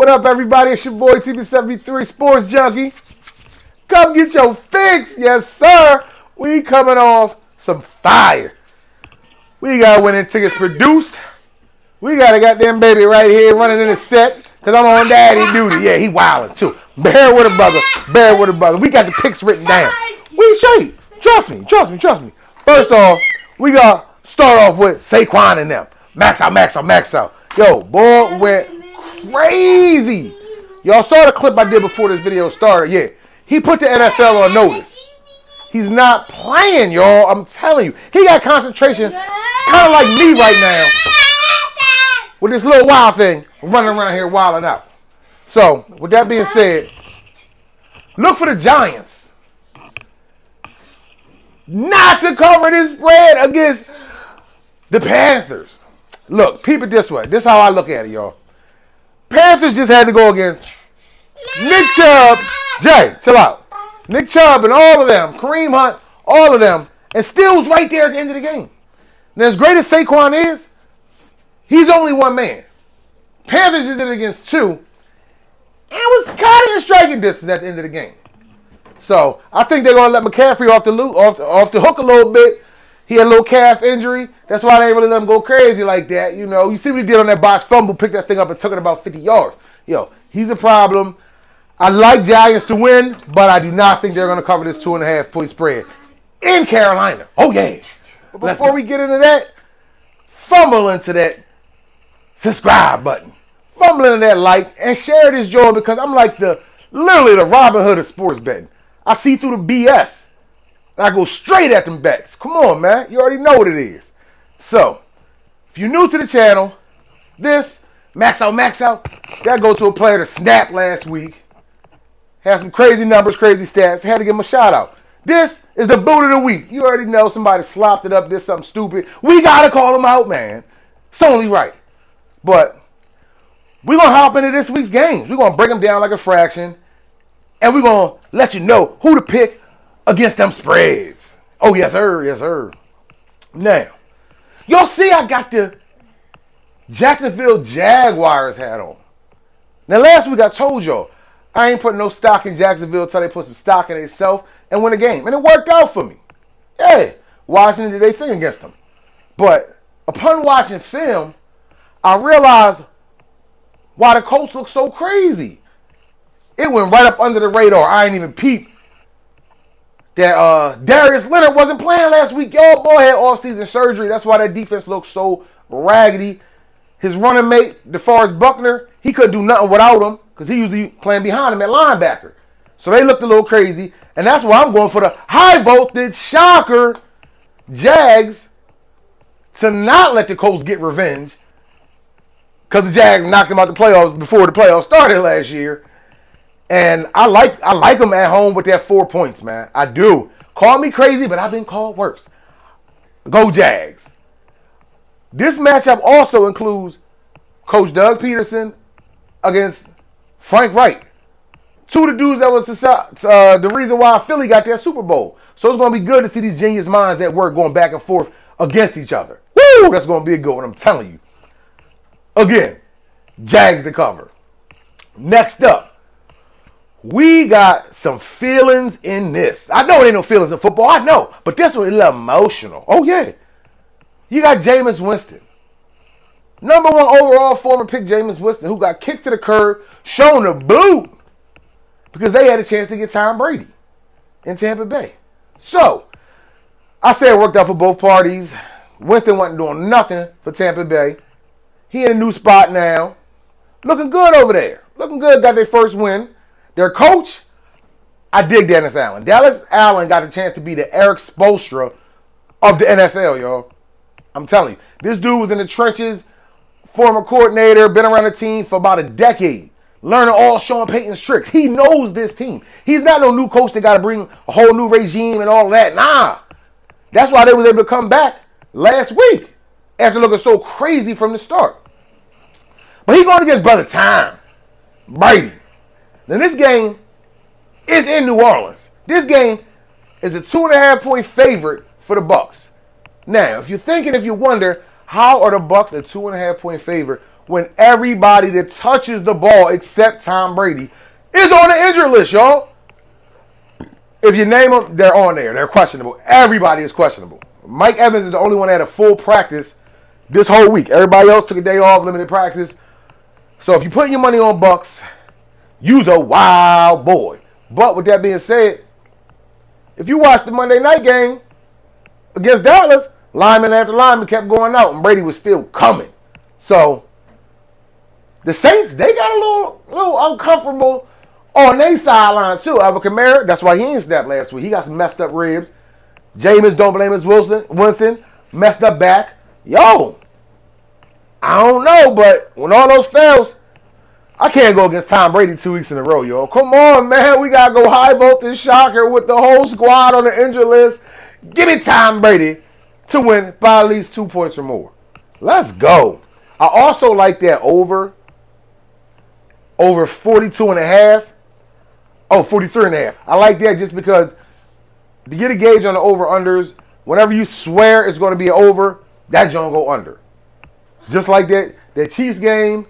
What up, everybody? It's your boy TB73 Sports Junkie. Come get your fix. Yes, sir. We coming off some fire. We got winning tickets produced. We got a goddamn baby right here running in the set because I'm on daddy duty. Yeah, he wilding too. Bear with a brother. Bear with a brother. We got the picks written down. We straight. Trust me. First off, we got to start off with Saquon and them. Maxout. Yo, boy went crazy. Y'all saw the clip I did before this video started. Yeah, he put the NFL on notice. He's not playing, y'all. I'm telling you. He got concentration kind of like me right now with this little wild thing running around here wilding out. So, with that being said, look for the Giants not to cover this spread against the Panthers. Look, peep it this way. This is how I look at it, y'all. Panthers just had to go against Nick Chubb. Jay, chill out. Nick Chubb and all of them, Kareem Hunt, all of them, and still was right there at the end of the game. Now, as great as Saquon is, he's only one man. Panthers just did it against two, and was kind of in striking distance at the end of the game. So, I think they're going to let McCaffrey off the hook a little bit. He had a little calf injury. That's why they ain't really let him go crazy like that. You know, you see what he did on that botched fumble, picked that thing up and took it about 50 yards. Yo, he's a problem. I like Giants to win, but I do not think they're going to cover this 2.5-point spread in Carolina. Oh, yeah. But before we get into that, fumble into that subscribe button. Fumble into that like and share this joy because I'm like literally the Robin Hood of sports betting. I see through the BS. I go straight at them bets. Come on, man. You already know what it is. So, if you're new to the channel, this, Maxout, that go to a player that snapped last week. Had some crazy numbers, crazy stats. Had to give him a shout out. This is the boot of the week. You already know somebody slopped it up, did something stupid. We got to call them out, man. It's only right. But we're going to hop into this week's games. We're going to break them down like a fraction. And we're going to let you know who to pick against them spreads. Oh, yes, sir. Yes, sir. Now, y'all see I got the Jacksonville Jaguars hat on. Now, last week I told y'all I ain't putting no stock in Jacksonville until they put some stock in themselves and win a game. And it worked out for me. Hey, Washington did their thing against them. But upon watching film, I realized why the Colts look so crazy. It went right up under the radar. I ain't even peeped that Darius Leonard wasn't playing last week. Y'all boy had off-season surgery. That's why that defense looks so raggedy. His running mate, DeForest Buckner, he couldn't do nothing without him because he usually playing behind him at linebacker. So they looked a little crazy. And that's why I'm going for the high-voltage shocker Jags to not let the Colts get revenge because the Jags knocked them out the playoffs before the playoffs started last year. And I like them at home with that 4 points, man. I do. Call me crazy, but I've been called worse. Go Jags. This matchup also includes Coach Doug Peterson against Frank Wright. Two of the dudes that was the reason why Philly got their Super Bowl. So it's going to be good to see these genius minds at work going back and forth against each other. Woo! That's going to be a good one, I'm telling you. Again, Jags to cover. Next up. We got some feelings in this. I know there ain't no feelings in football. I know. But this one is a little emotional. Oh, yeah. You got Jameis Winston. Number one overall former pick Jameis Winston, who got kicked to the curb, shown the boot, because they had a chance to get Tom Brady in Tampa Bay. So, I say it worked out for both parties. Winston wasn't doing nothing for Tampa Bay. He in a new spot now. Looking good over there. Looking good. Got their first win. Their coach, I dig Dennis Allen. Dennis Allen got a chance to be the Eric Spoelstra of the NFL, y'all. I'm telling you. This dude was in the trenches, former coordinator, been around the team for about a decade, learning all Sean Payton's tricks. He knows this team. He's not no new coach that got to bring a whole new regime and all that. Nah. That's why they was able to come back last week after looking so crazy from the start. But he going against Brother Tom Brady. Now, this game is in New Orleans. This game is a 2.5-point favorite for the Bucs. Now, if you wonder, how are the Bucs a 2.5-point favorite when everybody that touches the ball except Tom Brady is on the injured list, y'all. If you name them, they're on there. They're questionable. Everybody is questionable. Mike Evans is the only one that had a full practice this whole week. Everybody else took a day off, limited practice. So if you're putting your money on Bucks, you's a wild boy. But with that being said, if you watch the Monday night game against Dallas, lineman after lineman kept going out, and Brady was still coming. So the Saints, they got a little uncomfortable on their sideline too. Alvin Kamara, that's why he ain't snapped last week. He got some messed up ribs. Jameis, don't blame us, Winston, messed up back. Yo, I don't know, but when all those fails, I can't go against Tom Brady 2 weeks in a row, yo. Come on, man. We got to go high voltage shocker with the whole squad on the injured list. Give me Tom Brady to win by at least 2 points or more. Let's go. I also like that over 42.5. Oh, 43.5. I like that just because to get a gauge on the over-unders, whenever you swear it's going to be an over, that joint go under. Just like that Chiefs game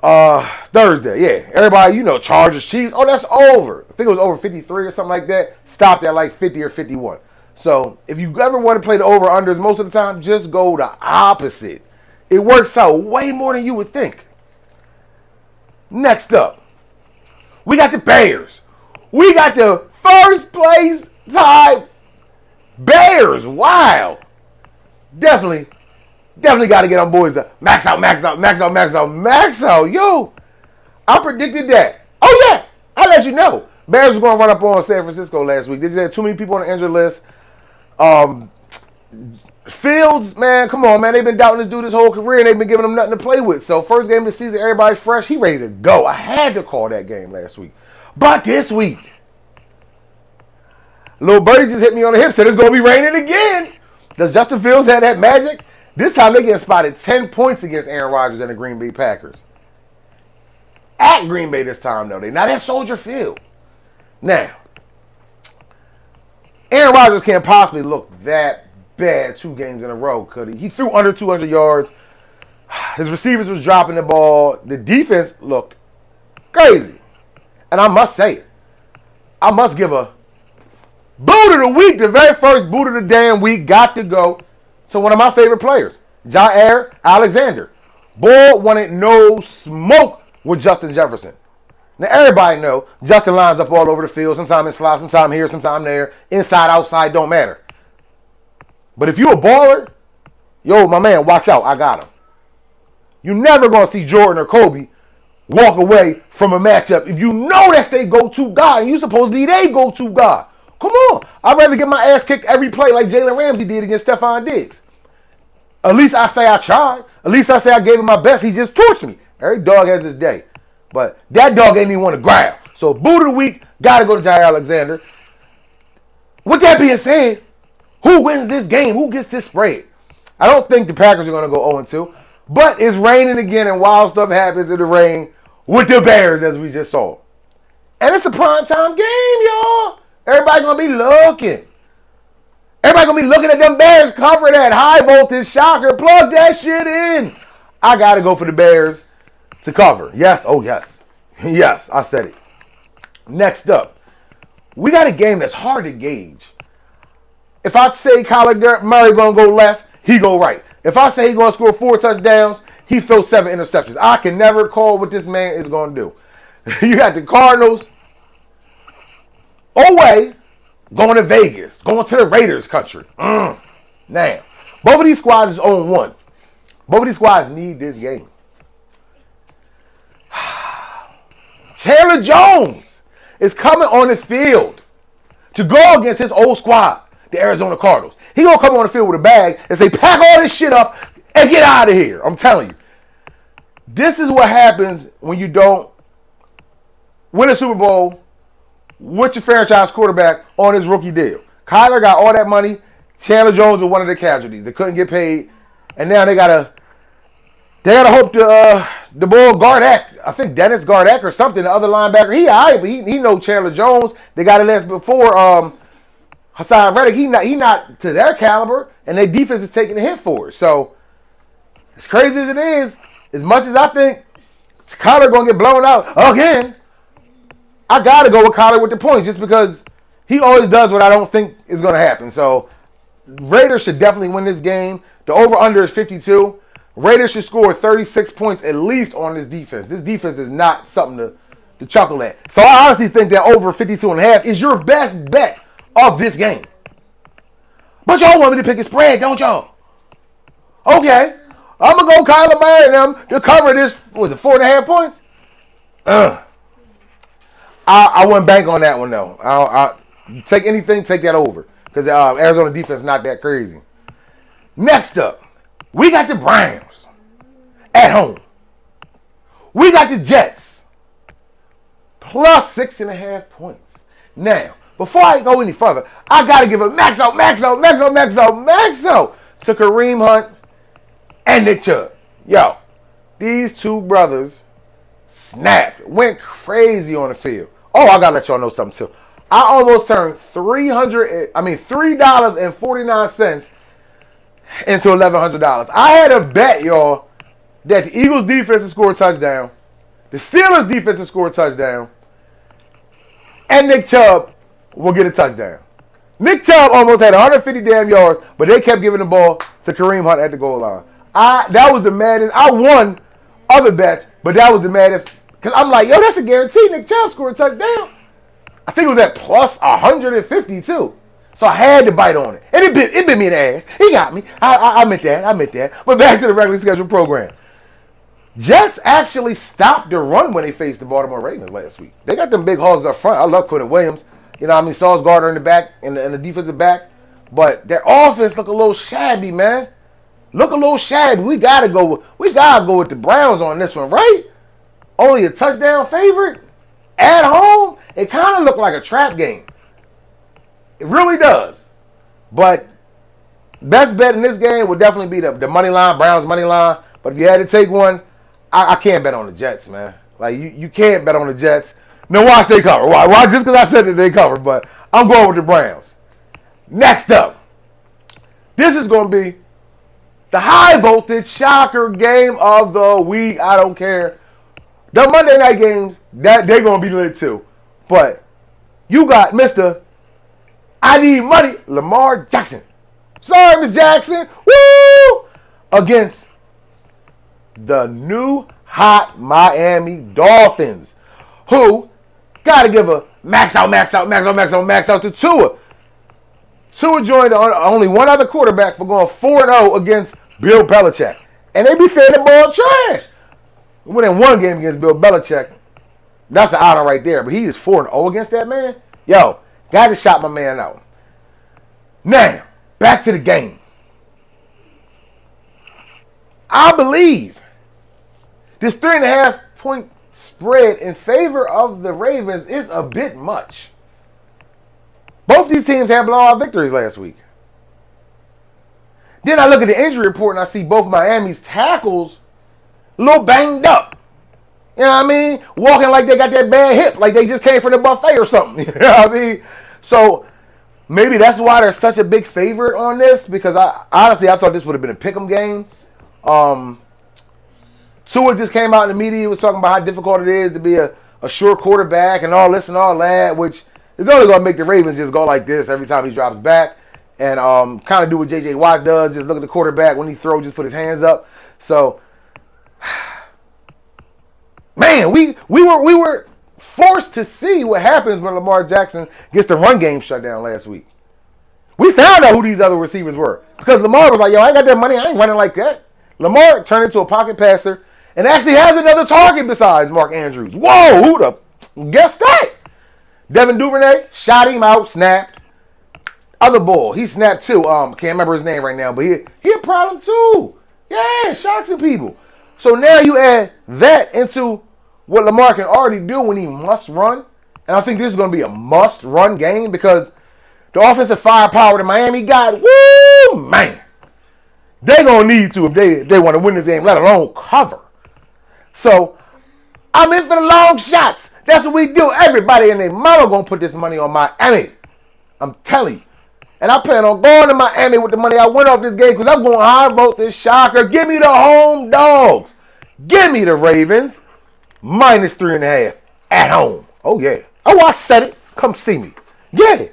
Thursday. Yeah, everybody, Chargers, Chiefs. Oh, that's over. I think it was over 53 or something like that. Stopped at like 50 or 51. So if you ever want to play the over-unders, most of the time, just go the opposite. It works out way more than you would think. Next up, we got the Bears. We got the first place tied Bears. Wow. Definitely got to get on boys. Max out. Yo, I predicted that. Oh, yeah. I'll let you know. Bears was going to run up on San Francisco last week. They just had too many people on the injured list. Fields, man, come on, man. They've been doubting this dude his whole career, and they've been giving him nothing to play with. So first game of the season, everybody fresh. He ready to go. I had to call that game last week. But this week, Lil Birdie just hit me on the hip, said it's going to be raining again. Does Justin Fields have that magic? This time they getting spotted 10 points against Aaron Rodgers and the Green Bay Packers. At Green Bay this time, though. They not at Soldier Field. Now, Aaron Rodgers can't possibly look that bad 2 games in a row, could he? He threw under 200 yards. His receivers was dropping the ball. The defense looked crazy. And I must say it. I must give a boot of the week. The very first boot of the damn week got to go to one of my favorite players, Jair Alexander. Boy wanted no smoke with Justin Jefferson. Now, everybody know Justin lines up all over the field. Sometimes in slot, sometimes here, sometimes there. Inside, outside, don't matter. But if you a baller, yo, my man, watch out. I got him. You're never going to see Jordan or Kobe walk away from a matchup if you know that's their go-to guy and you supposed to be their go-to guy. Come on. I'd rather get my ass kicked every play like Jalen Ramsey did against Stephon Diggs. At least I say I tried. At least I say I gave him my best. He just torched me. Every dog has his day. But that dog ain't even want to grab. So boot of the week, got to go to Jair Alexander. With that being said, who wins this game? Who gets this spread? I don't think the Packers are going to go 0-2. But it's raining again, and wild stuff happens in the rain with the Bears, as we just saw. And it's a primetime game, y'all. Everybody going to be looking. Everybody going to be looking at them Bears. Cover that high voltage shocker. Plug that shit in. I got to go for the Bears to cover. Yes. Oh, yes. Yes, I said it. Next up, we got a game that's hard to gauge. If I say Kyler Murray going to go left, he go right. If I say he's going to score 4 touchdowns, he throws 7 interceptions. I can never call what this man is going to do. You got the Cardinals away, going to Vegas, going to the Raiders country. Now, both of these squads is 0-1. Both of these squads need this game. Chandler Jones is coming on the field to go against his old squad, the Arizona Cardinals. He gonna come on the field with a bag and say, pack all this shit up and get out of here. I'm telling you. This is what happens when you don't win a Super Bowl with your franchise quarterback on his rookie deal. Kyler got all that money. Chandler Jones was one of the casualties. They couldn't get paid. And now they gotta hope the boy Gardeck, I think Dennis Gardeck or something, the other linebacker, he all right, but he know Chandler Jones. They got it last before Hassan Reddick, he not to their caliber, and their defense is taking a hit for it. So, as crazy as it is, as much as I think Kyler going to get blown out again, I got to go with Kyler with the points just because he always does what I don't think is going to happen. So Raiders should definitely win this game. The over-under is 52. Raiders should score 36 points at least on this defense. This defense is not something to chuckle at. So I honestly think that over 52.5 is your best bet of this game. But y'all want me to pick a spread, don't y'all? Okay. I'm going to go Kyler Murray and them to cover this, was it 4.5 points? I wouldn't bank on that one, though. I'll take anything, take that over. Because Arizona defense is not that crazy. Next up, we got the Browns at home. We got the Jets plus 6.5 points. Now, before I go any further, I got to give a maxout to Kareem Hunt and Nick Chubb. Yo, these two brothers snapped, went crazy on the field. Oh, I got to let y'all know something, too. I almost turned $3.49 into $1,100. I had a bet, y'all, that the Eagles defense would score a touchdown, the Steelers defense would score a touchdown, and Nick Chubb will get a touchdown. Nick Chubb almost had 150 damn yards, but they kept giving the ball to Kareem Hunt at the goal line. That was the maddest. I won other bets, but that was the maddest. Because I'm like, yo, that's a guarantee. Nick Chubb scored a touchdown. I think it was at plus 150 too. So I had to bite on it. And it bit me in the ass. He got me. I meant that. But back to the regularly scheduled program. Jets actually stopped the run when they faced the Baltimore Ravens last week. They got them big hogs up front. I love Quentin Williams. You know what I mean? Sauce Gardner in the back and the defensive back. But their offense look a little shabby, man. Look a little shabby. We gotta go with the Browns on this one, right? Only a touchdown favorite at home. It kind of looked like a trap game. It really does. But best bet in this game would definitely be the money line, Browns money line. But if you had to take one, I can't bet on the Jets, man. Like you can't bet on the Jets. No, watch they cover. Why? Just because I said that they cover, but I'm going with the Browns. Next up, this is going to be the high voltage shocker game of the week. I don't care. The Monday night games, they're going to be lit too. But you got Mr. I Need Money, Lamar Jackson. Sorry, Miss Jackson. Woo! Against the new hot Miami Dolphins, who got to give a max out to Tua. Tua joined only one other quarterback for going 4-0 against Bill Belichick. And they be saying the ball trash. Winning one game against Bill Belichick, that's an honor right there. But he is 4-0 against that man. Yo, got to shout my man out. Now, back to the game. I believe this 3.5 point spread in favor of the Ravens is a bit much. Both these teams had blowout victories last week. Then I look at the injury report and I see both Miami's tackles a little banged up. You know what I mean? Walking like they got that bad hip, like they just came from the buffet or something. You know what I mean? So maybe that's why they're such a big favorite on this, because I thought this would have been a pick'em game. Tua just came out in the media, was talking about how difficult it is to be a sure quarterback and all this and all that, which is only going to make the Ravens just go like this every time he drops back and kind of do what J.J. Watt does, just look at the quarterback when he throws, just put his hands up. So, man, we were forced to see what happens when Lamar Jackson gets the run game shut down last week. We found out who these other receivers were because Lamar was like, yo, I ain't got that money. I ain't running like that. Lamar turned into a pocket passer and actually has another target besides Mark Andrews. Whoa, who the guess that? Devin Duvernay shot him out, snapped. Other ball, he snapped too. Can't remember his name right now, but he a problem too. Yeah, shocks some people. So now you add that into what Lamar can already do when he must run. And I think this is going to be a must-run game because the offensive firepower that Miami got, woo, man. They're going to need to if they want to win this game, let alone cover. So, I'm in for the long shots. That's what we do. Everybody and their mama going to put this money on Miami. I'm telling you. And I plan on going to Miami with the money I win off this game because I'm going high vote this shocker. Give me the home dogs. Give me the Ravens minus 3.5 at home. Oh, yeah. Oh, I said it. Come see me. Yeah.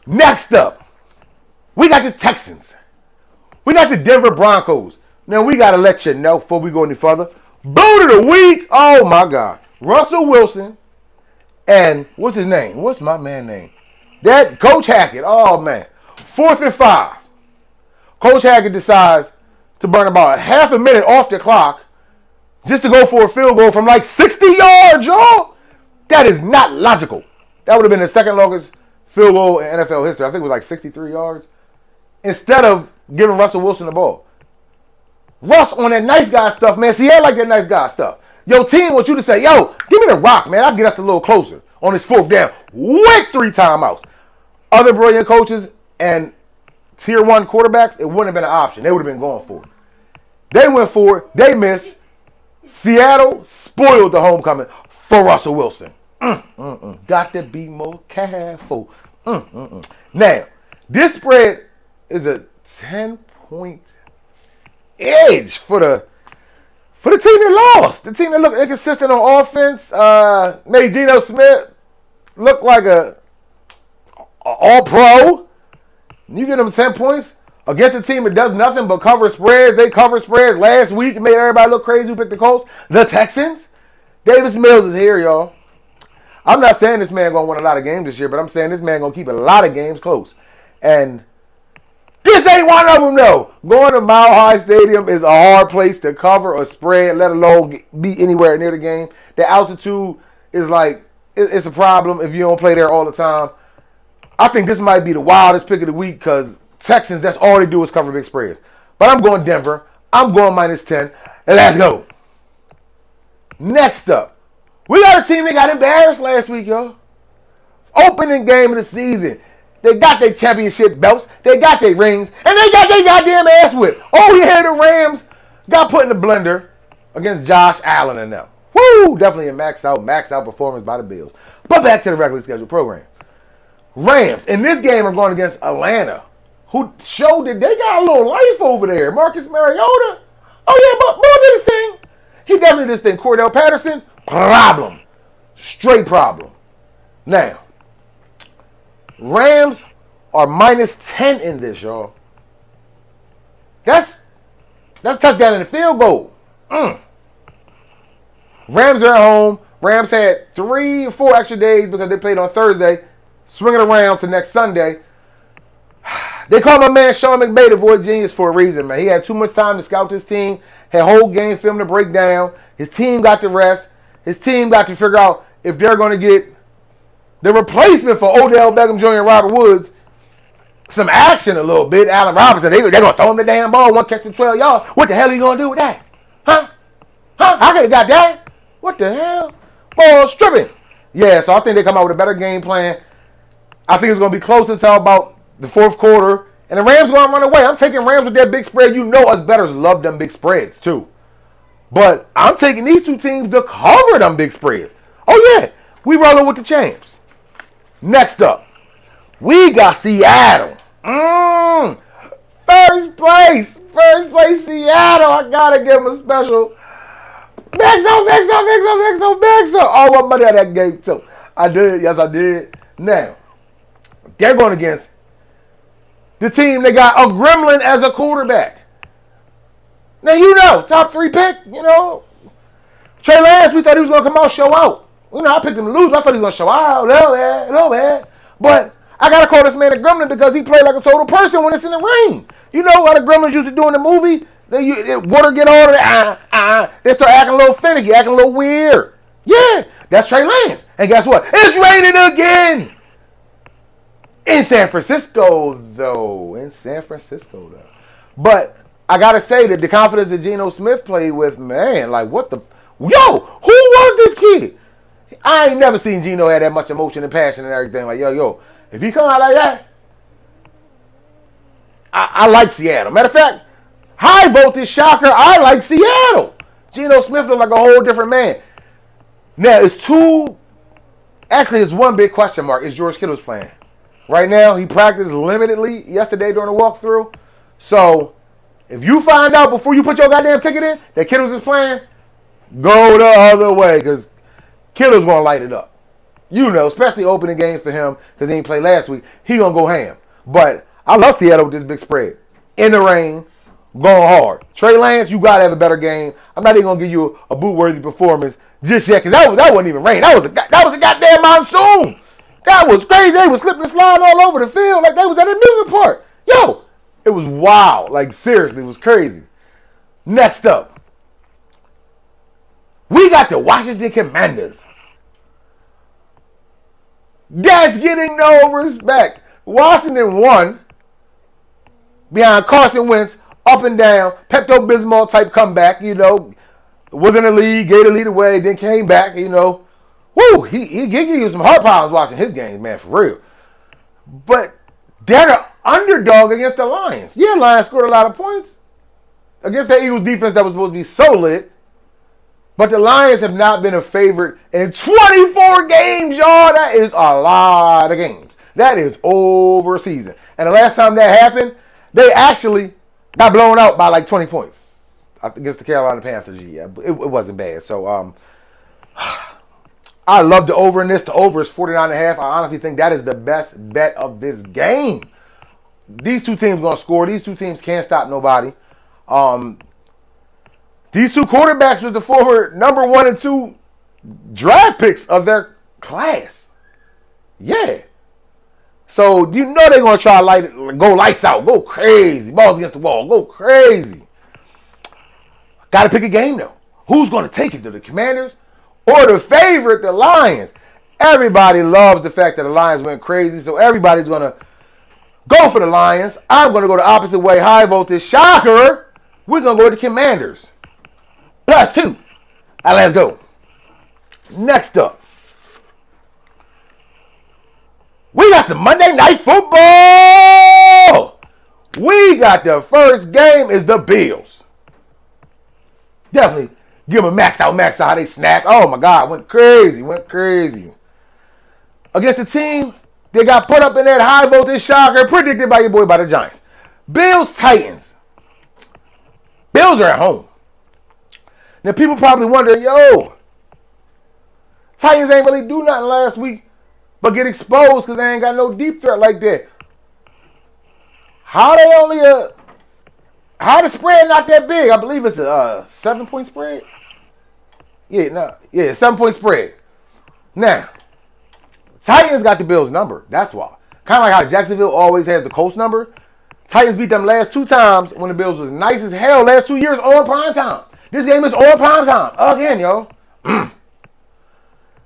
Next up, we got the Texans. We got the Denver Broncos. Now, we got to let you know before we go any further. Boot of the week. Oh, my God. Russell Wilson and what's his name? What's my man's name? That Coach Hackett. Oh, man. 4th and 5. Coach Hackett decides to burn about half a minute off the clock just to go for a field goal from like 60 yards, y'all. That is not logical. That would have been the second longest field goal in NFL history. I think it was like 63 yards. Instead of giving Russell Wilson the ball. Russ on that nice guy stuff, man. See, I like that nice guy stuff. Your team wants you to say, yo, give me the rock, man. I'll get us a little closer on this 4th down with 3 timeouts. Other brilliant coaches and tier 1 quarterbacks, it wouldn't have been an option. They would have been going for it. They went for it. They missed. Seattle spoiled the homecoming for Russell Wilson. Got to be more careful. Now, this spread is a 10-point edge for the team that lost. The team that looked inconsistent on offense. Made Geno Smith look like a all-pro. You get them 10 points against a team that does nothing but cover spreads. They covered spreads last week and made everybody look crazy who picked the Colts. The Texans. Davis Mills is here, y'all. I'm not saying this man going to win a lot of games this year, but I'm saying this man going to keep a lot of games close. And this ain't one of them, though. Going to Mile High Stadium is a hard place to cover a spread, let alone be anywhere near the game. The altitude is like, it's a problem if you don't play there all the time. I think this might be the wildest pick of the week because Texans, that's all they do is cover big spreads. But I'm going Denver. I'm going minus 10. And let's go. Next up, we got a team that got embarrassed last week, y'all. Opening game of the season. They got their championship belts. They got their rings. And they got their goddamn ass whipped. Oh, yeah, the Rams got put in the blender against Josh Allen and them. Woo! Definitely a max out performance by the Bills. But back to the regularly scheduled program. Rams in this game are going against Atlanta, who showed that they got a little life over there. Marcus Mariota. Oh, yeah, but boy did his thing. He definitely did his thing. Cordell Patterson, problem. Straight problem. Now, Rams are minus 10 in this, y'all. That's a touchdown in the field goal. Rams are at home. Rams had 3 or 4 extra days because they played on Thursday. Swinging around to next Sunday. They call my man Sean McVay the voice genius for a reason, man. He had too much time to scout his team. Had whole game film to break down. His team got to rest. His team got to figure out if they're going to get the replacement for Odell Beckham Jr. and Robert Woods some action a little bit. Allen Robinson, they're going to throw him the damn ball. 1 catch for 12 yards. What the hell are you going to do with that? Huh? I could have got that. What the hell? Ball stripping. Yeah, so I think they come out with a better game plan. I think it's going to be close until about the 4th quarter. And the Rams going to run away. I'm taking Rams with that big spread. You know us bettors love them big spreads too. But I'm taking these 2 teams to cover them big spreads. Oh, yeah. We rolling with the champs. Next up, we got Seattle. First place Seattle. I got to give them a special. Maxout. Oh, what money on that game too. I did. Yes, I did. Now, they're going against the team that got a gremlin as a quarterback. Now, you know, top 3 pick, you know. Trey Lance, we thought he was going to come out show out. You know, I picked him to lose, but I thought he was going to show out. No, man. But I got to call this man a gremlin because he played like a total person when it's in the ring. You know what the gremlins used to do in the movie? Water get all of that. They start acting a little finicky, acting a little weird. Yeah, that's Trey Lance. And guess what? It's raining again. In San Francisco, though. But I got to say that the confidence that Geno Smith played with, man, like what the... Yo, who was this kid? I ain't never seen Geno have that much emotion and passion and everything. Like, yo, if he come out like that, I like Seattle. Matter of fact, high voltage shocker, I like Seattle. Geno Smith looked like a whole different man. Now, it's 1 big question mark. Is George Kittle's playing? Right now, he practiced limitedly yesterday during the walkthrough. So, If you find out before you put your goddamn ticket in that Kittles is playing, go the other way because Kittles going to light it up. You know, especially opening games for him because he didn't play last week. He going to go ham. But I love Seattle with this big spread. In the rain, going hard. Trey Lance, you got to have a better game. I'm not even going to give you a boot-worthy performance just yet because that wasn't even rain. That was a goddamn monsoon. That was crazy. They was slipping and sliding all over the field like they was at an amusement park. Yo, it was wild. Like, seriously, it was crazy. Next up, we got the Washington Commanders. That's getting no respect. Washington won behind Carson Wentz, up and down, Pepto-Bismol type comeback, you know. Was in the league, gave the lead away, then came back, you know. Woo, he gave you some heart problems watching his games, man, for real. But they're the underdog against the Lions. Yeah, Lions scored a lot of points against that Eagles defense that was supposed to be so lit. But the Lions have not been a favorite in 24 games, y'all. That is a lot of games. That is over a season. And the last time that happened, they actually got blown out by like 20 points against the Carolina Panthers. Yeah, it wasn't bad. So, I love the over in this. The over is 49.5. I honestly think that is the best bet of this game. These two teams going to score. These two teams can't stop nobody. These two quarterbacks was the former number 1 and 2 draft picks of their class. Yeah. So, you know they're going to try to go lights out. Go crazy. Balls against the wall. Go crazy. Got to pick a game, though. Who's going to take it? To the Commanders or the favorite, the Lions? Everybody loves the fact that the Lions went crazy, so everybody's going to go for the Lions. I'm going to go the opposite way. High voltage. Shocker. We're going to go with the Commanders. +2. All right, let's go. Next up, we got some Monday Night Football. We got the first game is the Bills. Definitely give them a max out. How they snap. Oh, my God. Went crazy. Against the team, they got put up in that high voltage shocker predicted by your boy by the Giants. Bills, Titans. Bills are at home. Now, people probably wonder, yo, Titans ain't really do nothing last week but get exposed because they ain't got no deep threat like that. How the spread not that big? I believe it's a 7-point spread. 7-point spread. Now, Titans got the Bills number. That's why. Kind of like how Jacksonville always has the Colts number. Titans beat them last 2 times when the Bills was nice as hell last 2 years on prime time. This game is on prime time. Again, yo.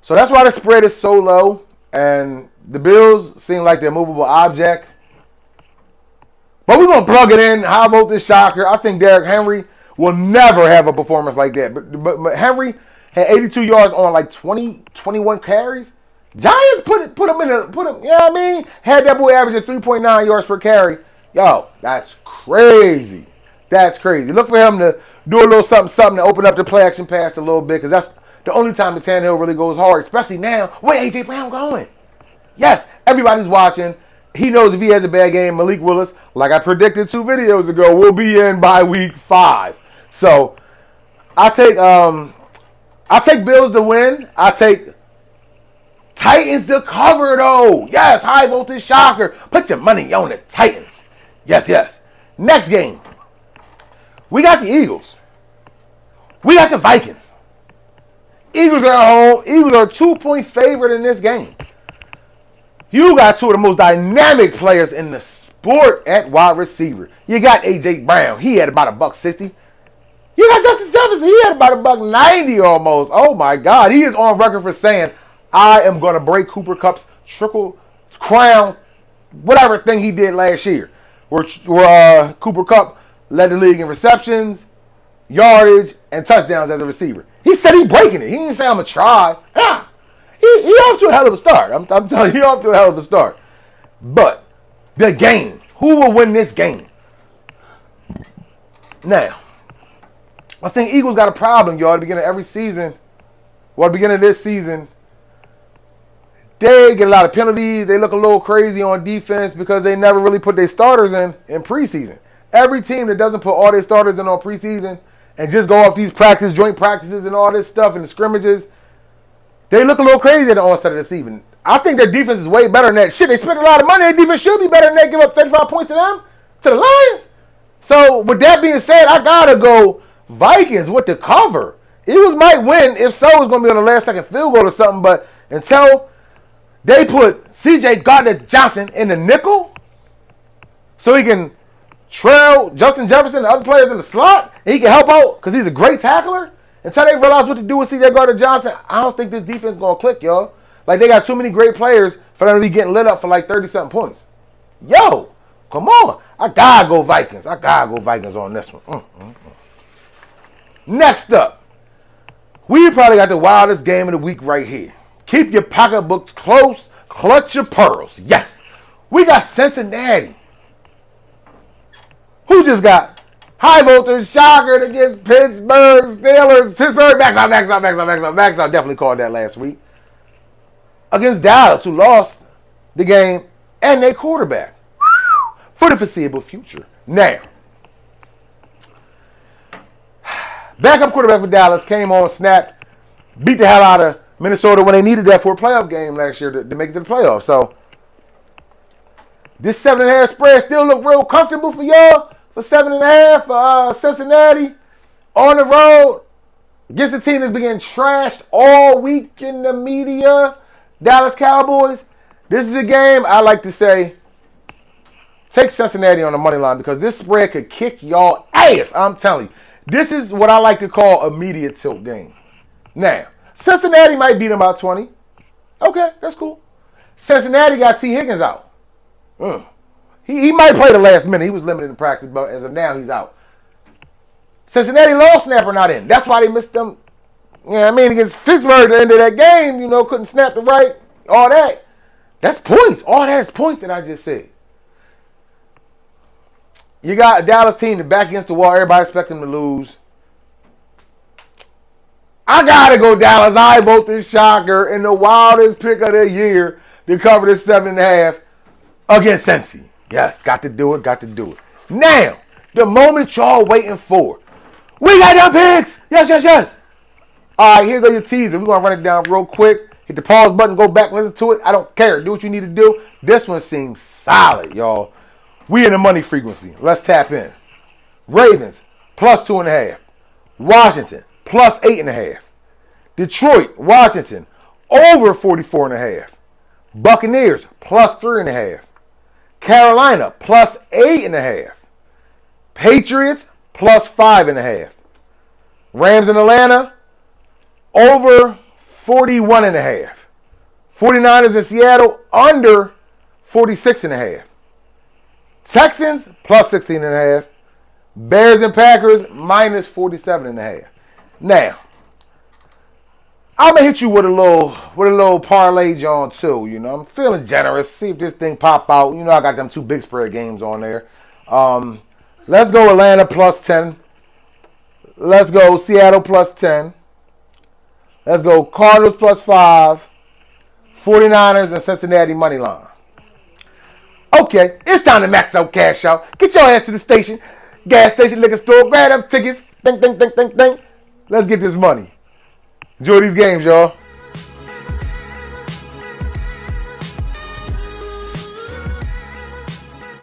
So that's why the spread is so low. And the Bills seem like they're a movable object. But we're going to plug it in. High voltage shocker. I think Derrick Henry will never have a performance like that. But Henry had 82 yards on like 21 carries. Giants put him, you know what I mean? Had that boy averaging 3.9 yards per carry. Yo, that's crazy. That's crazy. Look for him to do a little something to open up the play action pass a little bit because that's the only time the Tannehill really goes hard, especially now. Where A.J. Brown going? Yes, everybody's watching. He knows if he has a bad game, Malik Willis, like I predicted 2 videos ago, will be in by week 5. So I take Bills to win. I take Titans to cover though. Yes, high voltage shocker. Put your money on the Titans. Yes. Next game. We got the Eagles. We got the Vikings. Eagles are at home. Eagles are a 2-point favorite in this game. You got 2 of the most dynamic players in the sport at wide receiver. You got A.J. Brown. He had about $160. You got Justin Jefferson. He had about $190 almost. Oh, my God. He is on record for saying, I am going to break Cooper Kupp's triple crown, whatever thing he did last year, where Cooper Kupp led the league in receptions, yardage, and touchdowns as a receiver. He said he's breaking it. He didn't say I'm going to try. He off to a hell of a start. I'm telling you, he off to a hell of a start. But the game, who will win this game? Now, I think Eagles got a problem, y'all, at the beginning of every season. Well, at the beginning of this season, they get a lot of penalties. They look a little crazy on defense because they never really put their starters in preseason. Every team that doesn't put all their starters in on preseason and just go off these joint practices and all this stuff and the scrimmages, they look a little crazy at the onset of the season. I think their defense is way better than that. Shit, they spent a lot of money. Their defense should be better than that. Give up 35 points to them, to the Lions. So, with that being said, I got to go Vikings with the cover. Eagles might win. If so, it's going to be on the last second field goal or something. But until they put C.J. Gardner-Johnson in the nickel so he can trail Justin Jefferson and other players in the slot and he can help out because he's a great tackler, until they realize what to do with C.J. Gardner-Johnson, I don't think this defense is going to click, y'all. Like, they got too many great players for them to be getting lit up for like 30-something points. Yo, come on. I got to go Vikings. I got to go Vikings on this one. Next up, we probably got the wildest game of the week right here. Keep your pocketbooks close. Clutch your pearls. Yes. We got Cincinnati. Who just got high voltage shocker against Pittsburgh Steelers? Pittsburgh, Maxout. Definitely called that last week. Against Dallas, who lost the game and their quarterback for the foreseeable future. Now, backup quarterback for Dallas came on, snapped, beat the hell out of Minnesota when they needed that for a playoff game last year to make it to the playoffs. So, this 7.5 spread still look real comfortable for y'all. For 7.5 for Cincinnati on the road against a team that's been getting trashed all week in the media. Dallas Cowboys. This is a game I like to say take Cincinnati on the money line because this spread could kick y'all ass. I'm telling you. This is what I like to call a media tilt game. Now, Cincinnati might beat them by 20. Okay, that's cool. Cincinnati got T. Higgins out. He might play the last minute. He was limited in practice, but as of now, he's out. Cincinnati long snapper not in. That's why they missed them. You know what I mean? Against Pittsburgh at the end of that game, couldn't snap the right, all that. That's points. All that is points that I just said. You got a Dallas team that back against the wall. Everybody expect them to lose. I got to go Dallas. I vote this shocker in the wildest pick of the year to cover this 7.5 against Cincy. Yes, got to do it. Now, the moment y'all waiting for. We got them picks. Yes. All right, here go your teaser. We're going to run it down real quick. Hit the pause button, go back, listen to it. I don't care. Do what you need to do. This one seems solid, y'all. We in the money frequency. Let's tap in. Ravens, plus 2.5. Washington, plus 8.5. Detroit, Washington, over 44.5. Buccaneers, plus 3.5. Carolina, plus 8.5. Patriots, plus 5.5. Rams in Atlanta, over 41.5. 49ers in Seattle, under 46.5. Texans, plus 16.5. Bears and Packers, minus 47.5. Now, I'm going to hit you with a little parlay, John, too. I'm feeling generous. See if this thing pop out. I got them 2 big spread games on there. Let's go Atlanta plus 10. Let's go Seattle plus 10. Let's go Cardinals plus 5. 49ers and Cincinnati money line. Okay, it's time to max out cash out. Get your ass to the station. Gas station, liquor store. Grab them tickets. Think. Let's get this money. Enjoy these games, y'all.